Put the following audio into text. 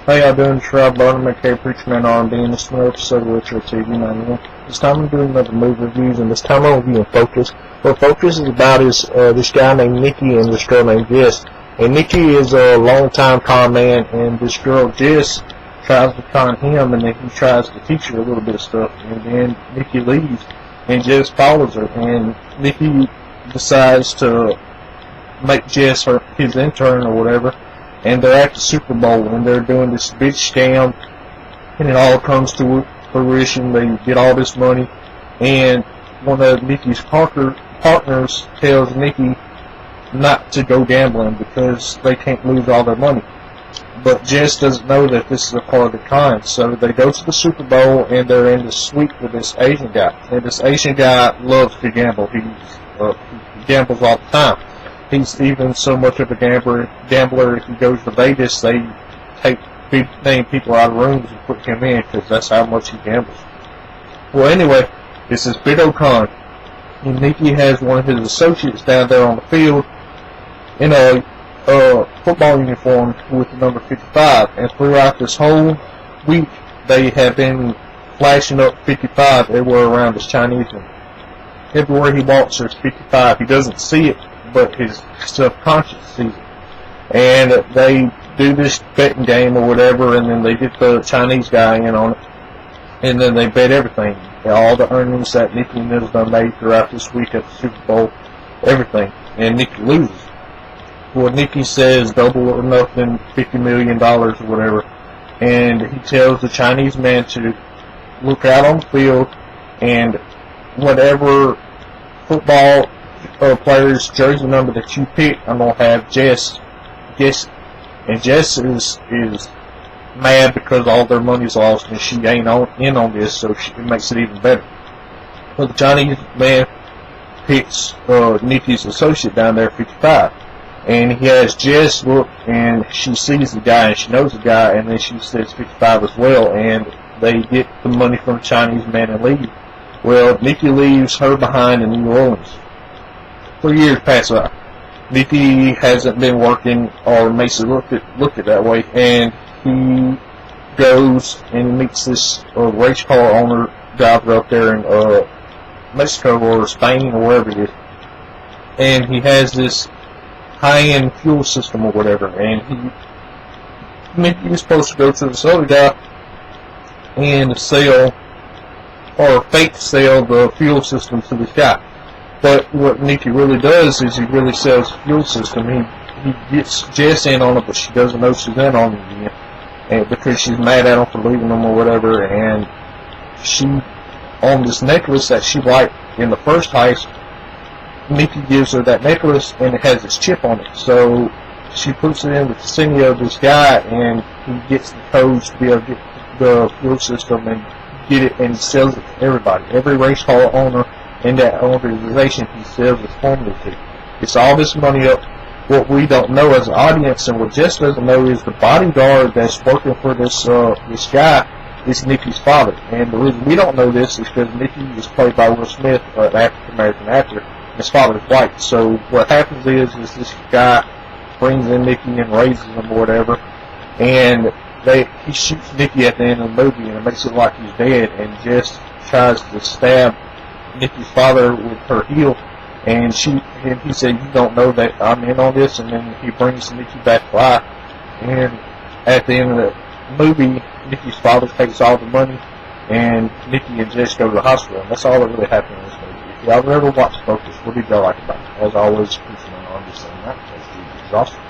How y'all doing? Shrub Barnum, McKay, Preacher Man, R&B, and this is another episode of Retro TV 91. This time I'm doing another movie reviews, and this time I'm reviewing Focus. What Focus is about is this guy named Nikki and this girl named Jess. And Nikki is a long-time con man, and this girl Jess tries to con him, and then he tries to teach her a little bit of stuff. And then Nikki leaves, and Jess follows her, and Nikki decides to make Jess his intern or whatever. And they're at the Super Bowl, and they're doing this big scam, and it all comes to fruition. They get all this money, and one of Nikki's partners tells Nikki not to go gambling because they can't lose all their money. But Jess doesn't know that this is a part of the con, so they go to the Super Bowl, and they're in the suite with this Asian guy. And this Asian guy loves to gamble. He gambles all the time. He's even so much of a gambler, if he goes to Vegas, they name people out of rooms and put him in because that's how much he gambles. Well, anyway, this is Big O'Con, and Nikki has one of his associates down there on the field in a football uniform with the number 55, and throughout this whole week, they have been flashing up 55 everywhere around this Chinese man. Everywhere he walks, there's 55. He doesn't see it, but his subconscious sees it. And they do this betting game or whatever, and then they get the Chinese guy in on it, and then they bet everything. All the earnings that Nikki and Middleton made throughout this week at the Super Bowl, everything. And Nikki loses. Well, Nikki says double or nothing, $50 million or whatever. And he tells the Chinese man to look out on the field, and whatever football player's jersey number that you pick, I'm gonna have Jess guess it. And Jess is mad because all their money's lost and she ain't in on this, so it makes it even better. So the Chinese man picks Nikki's associate down there, 55, and he has Jess look, and she sees the guy and she knows the guy, and then she says 55 as well, and they get the money from the Chinese man and leave. Well, Nikki leaves her behind in New Orleans. 3 years pass by. Nikki hasn't been working, or makes it look it that way, and he goes and meets this race car owner driver up there in Mexico or Spain or wherever it is, and he has this high-end fuel system or whatever, and Nikki is supposed to go to this other guy and sell, or fake sell, the fuel system to this guy. But what Nikki really does is he really sells the fuel system. He gets Jess in on it, but she doesn't know she's in on it again, and because she's mad at him for leaving him or whatever. And she, on this necklace that she liked in the first heist, Nikki gives her that necklace, and it has this chip on it. So she puts it in the vicinity of this guy, and he gets the codes to be able to get the fuel system and get it, and sells it to everybody. Every race car owner in that organization he sells his formula to. It's all this money up. What we don't know as an audience, and what Jess doesn't know, is the bodyguard that's working for this guy is Nikki's father. And the reason we don't know this is because Nikki is played by Will Smith, an African-American actor. His father's white. So what happens is this guy brings in Nikki and raises him or whatever, and he shoots Nikki at the end of the movie, and it makes it like he's dead, and Jess tries to stab Nikki's father with her heel, and he said, "You don't know that I'm in on this," and then he brings Nikki back to life. And at the end of the movie, Nikki's father takes all the money, and Nikki and Jess go to the hospital, and that's all that really happened in this movie. If y'all ever watched Focus, what did y'all like about it? As always, Preacher Man, I'm just saying that because it's awesome.